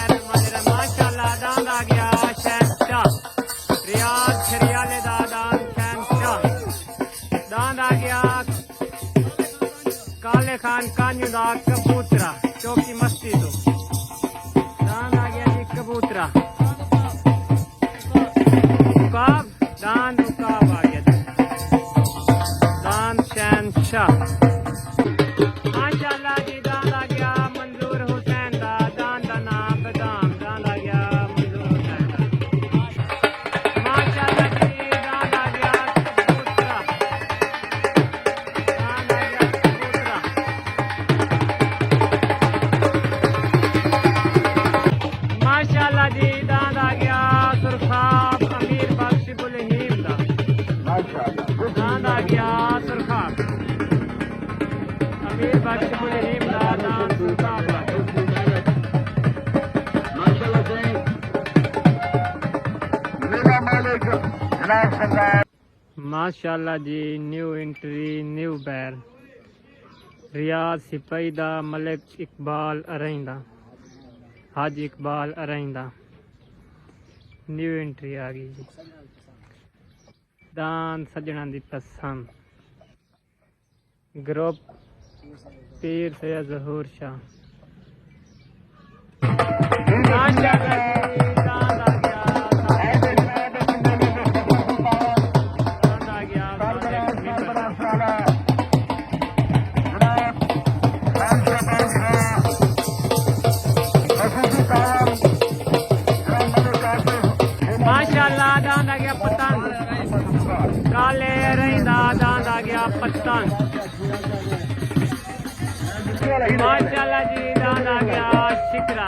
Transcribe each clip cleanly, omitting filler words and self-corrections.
माशाल्लाह दांद आ गया शहंशाह रियाज शरियाले दा दांद शहंशाह दांद आ गया काले खान कान्यू दा कबूतरा चौकी मस्ती तो दांद आ गया जी कबूतरा उकाब दांद उकाब आ गया दांद शहंशाह माशाल्लाह जी दांद आ गया मंजूर हुसैन दा दांद दा नाम बदाम दांद आ गया मंजूर हुसैन दा माशाल्लाह जी दांद आ गया कबूतरा दांद आ गया कबूतरा माशाल्लाह जी दांद आ गया सुरखाब अमीर बख्श बुलहीम दा दांद आ गया सुरखाब अमीर बख्श बुलहीम दा दांद सुरखाब माशाल्लाह जी न्यू एंट्री न्यू बैर रियाज सिपाही दा मलिक इकबाल अरइंदा हाज इकबाल अरइंदा न्यू एंट्री आ गई जी दान सजना दी पसंद ग्रुप पीर सैयद ज़हूर शाह माशाल्लाह जी दान आ गया माशाल्लाह दांद आ गया पतंग काले रहींदा दांद आ गया पतंग माशाल्लाह जी दांद आ गया शिकरा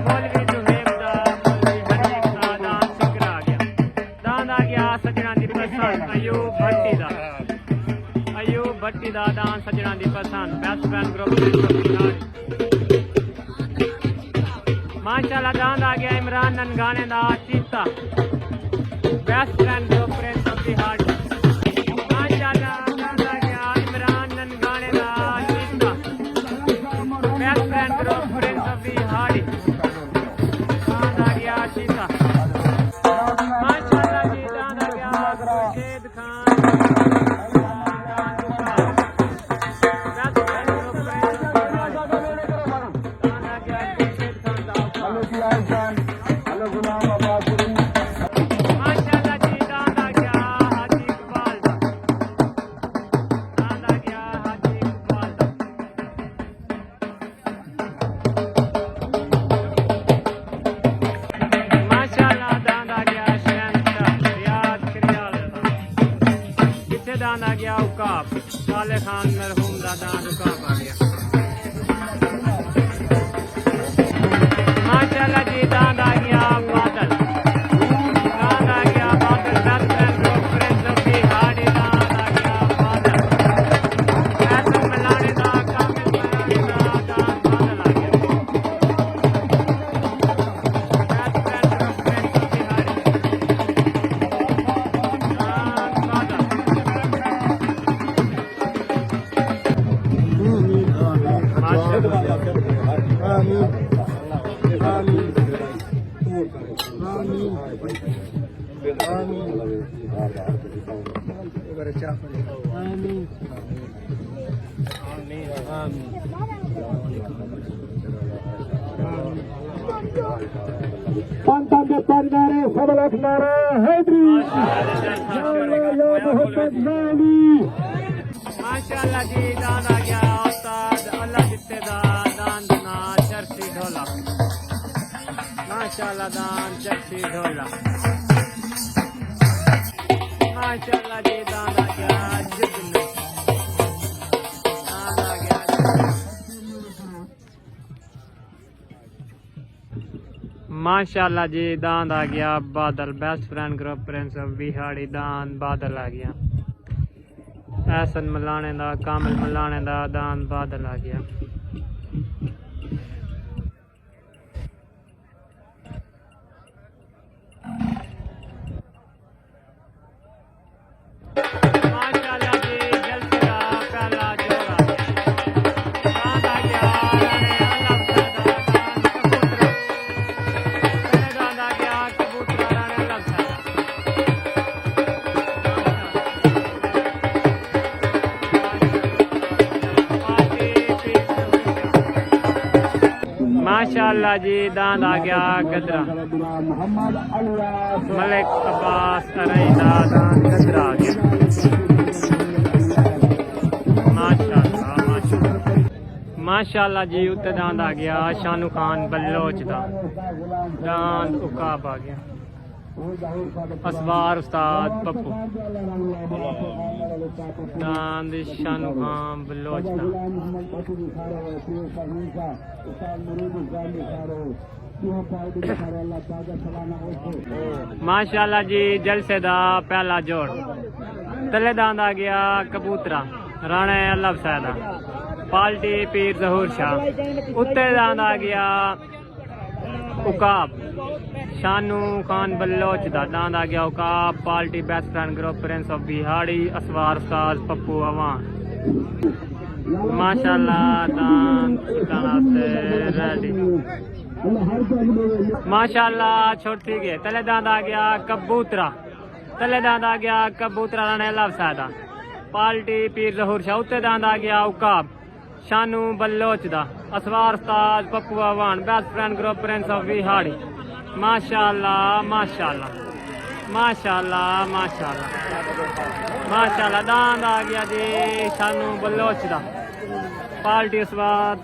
मौलवी जुहेब दा मौलवी हनीफ दा दांद शिकरा आ गया दांद आ गया सजना दी पसंद अयूब भट्टी दा दांद सजना दी पसंद बेस्ट फ्रेंड ग्रुप माशाल्लाह दांद आ गया इमरान ननगाने दा चीता best friend group prince of the heart माशाल्लाह दांद आ गया इमरान ननगाने दा चीता best friend group prince of the heart दांद आ गया चीता माशाल्लाह जी दांद आ गया खुर्शीद खान दांद आ गया उकाब काले खान मरहूम दा दांद उकाब आ गया माशाल्लाह जी दांद आ गया बादल दांद आ गया Badal best friend group prince of the heart दांद आ गया बादल ऐसा मिलाने दा कामिल मिलाने दा दांद बादल आ गया best friend group prince of the heart दांद बादल माशाल्लाह जी दांद आ गया उस्ताद अल्लाह जित्ते दा दांद ना चरसी ढोला माशाल्लाह दांद चरसी ढोला माशाल्लाह जी दांद आ गया जिद्द दांद आ गया माशाल्लाह जी दांद आ गया Badal best friend group prince of बिहाड़ी दांद बादल आ गया एहसन मलाने दा कामिल मलाने दा दांद बादल आ गया माशाल्लाह जी जलसे दा पहला जोड़ा माशाल्लाह जी दांद आ गया गदरा मलिक अब्बास अरैंदा दांद गदरा आ गया माशाल्लाह माशाल्लाह माशाल्लाह जी उत्ते दांद आ गया शानू खान बलोच दा दांद उकाब आ गया असवार उस्ताद पप्पू दांद शानू खान बलोच दा माशाल्लाह जी जलसे दा पहला जोड़ तले दांद आ गया कबूतरा राणे अल्लाह सैदा पाल्टी पीर जहूर शाह उत्ते दांद आ गया उकाब शानू खान बलोच दा दांद आ गया उकाब पाल्टी best friend group prince of बिहाड़ी असवार उस्ताद पप्पू अवान माशाल्लाह दांद रेडी माशाल्लाह छोटी गए तले दांद आ गया कबूतरा तले दांद आ गया कबूतरा राणे अल्लाह सैदा पाल्टी पीर जहूर शाह उत्ते दांद आ गया उकाब शानू बलोच दा असवार उस्ताद Pappu Awan best friend group prince of बिहाड़ी माशाल्लाह माशाल्लाह माशाल्लाह माशाल्लाह माशाल्लाह दांद आ गया जी शानू बलोच दा पाल्टी असवार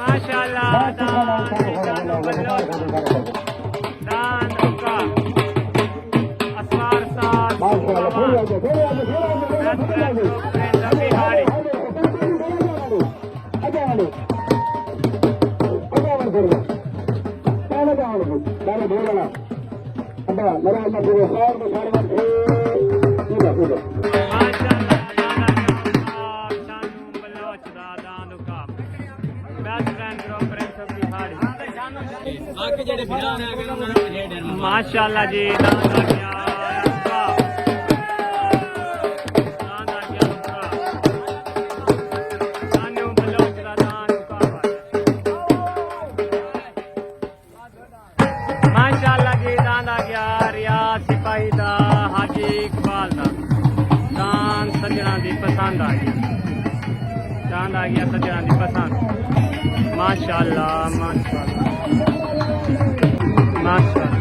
माशाल्लाह दांद शानू बलोच दांद उकाब असवार उस्ताद Pappu Awan best friend group prince of बिहाड़ी माशाल्लाह जी दांद आ गया माशाल्लाह जी दांद आ गया रियाज सिपाही दा हाजी इकबाल दा दांद सजना दी पसंद आ गया दांद आ गया सजना दी पसंद माशाल्लाह माशाल्लाह माशाल्लाह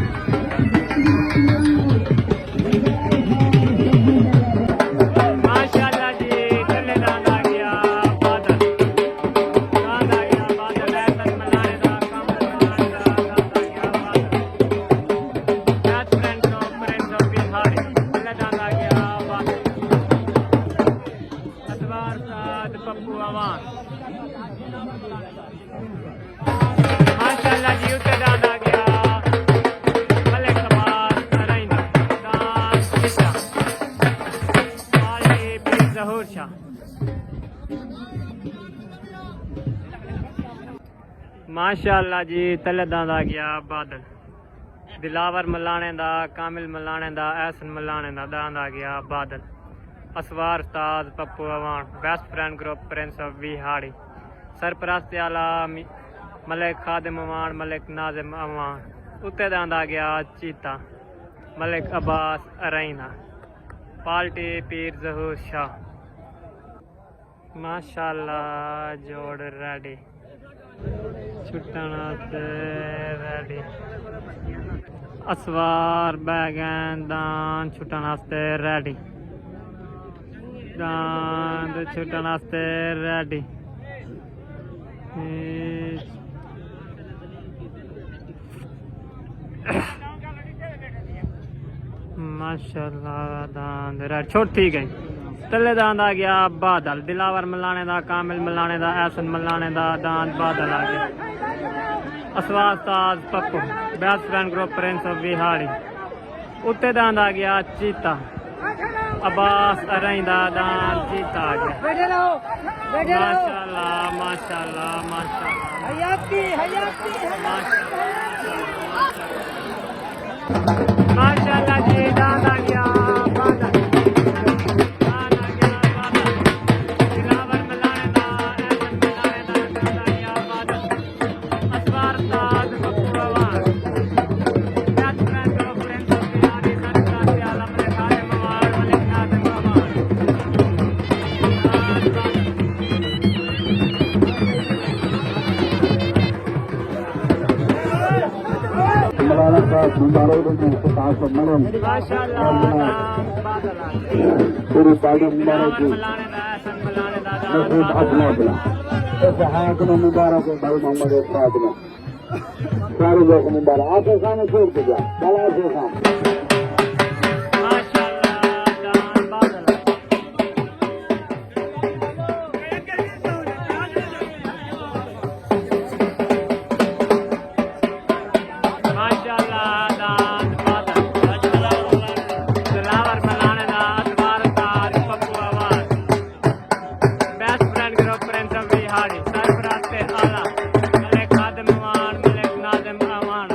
माशाल्लाह जी कल्ले दांद आ गया बादल दांद आ गया बादल ऐसा मलाने दा काम बनाने दा दांद आ गया Badal best friend of prince of बिहाड़ी कल्ले दांद आ गया बादल असवार साद पप्पू अवान माशाल्लाह जी उत्ते दांद आ गया मलिक अब्बास अरैंदा दांद चिट्टा पाल्टी पीर जहूर शाह माशाल्लाह जी तले दांद आ गया बादल दिलावर मलाने दा कामिल मलाने दा एहसन मलाने दा दांद आ गया बादल असवार उस्ताद Pappu Awan best friend group prince of बिहाड़ी सरपरस्त आला मलिक खादिम अवान मलिक नाजिम अवान उत्ते दांद आ गया चीता मलिक अब्बास अरैना पाल्टी पीर जहूर शाह माशाल्लाह जोड़ रेडी छुट्टना रेडी असवार बैगन दान छुट्टन रेडी दांद छुट्टन रेडी माशाल्लाह दांद रेडी छोटी गई तले दांद आ गया बादल दिलावर मलाने दा कामिल मलाने दा एहसन मलाने दा दांद बादल आ गया असवार उस्ताद Pappu best friend group prince of बिहाड़ी उत्ते दांद आ गया चीता अब्बास अरैंदा दांद चीता आ गया माशाल्लाह माशाल्लाह माशाल्लाह माशाल्लाह जी दांद आ गया बादल मुबारक ने इफ्तिताह से मरम माशाअल्लाह दान बादल आ पूरी पार्टी मुबारक की मलाने दा सन मलाने दा नसीब अपना अपना इस हाक में मुबारक है भाई मोहम्मद इस्ताद ने सारे लोग मुबारक आके सामने छोड़ के जा चला से सामने माशाअल्लाह दान बादल माशाअल्लाह दान बादल दिलावर मलाने दा अतवार तार पप्पू आवाज best friend group friends of Bihari Sarfaraz से आला मलिक खादिम अमान मलिक नाजिम अमान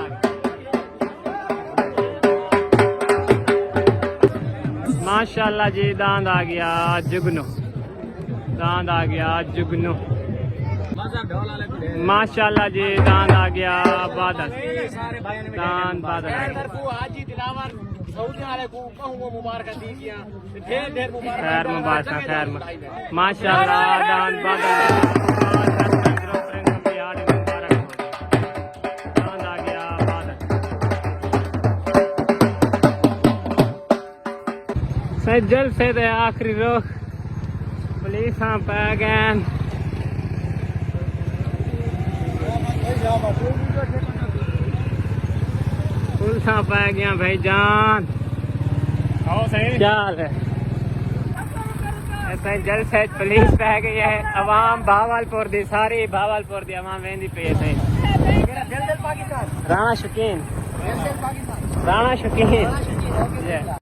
माशाअल्लाह जी दांद आ गया जुगनू दांद आ गया जुगनू माशाअल्लाह जी दांद आ गया बादल दांद बादल खैर मुबारक खैर माशाअल्लाह दांद बादल दांद आ गया बादल सज्जल से दे आखिरी रुख पुलिस पै गए पुलिस पै गया भाई जान क्या हाल है सज्जल से पुलिस पै गई है अवाम भावलपुर दी सारी भावलपुर दी अवाम वेंदी पे है राणा शकीन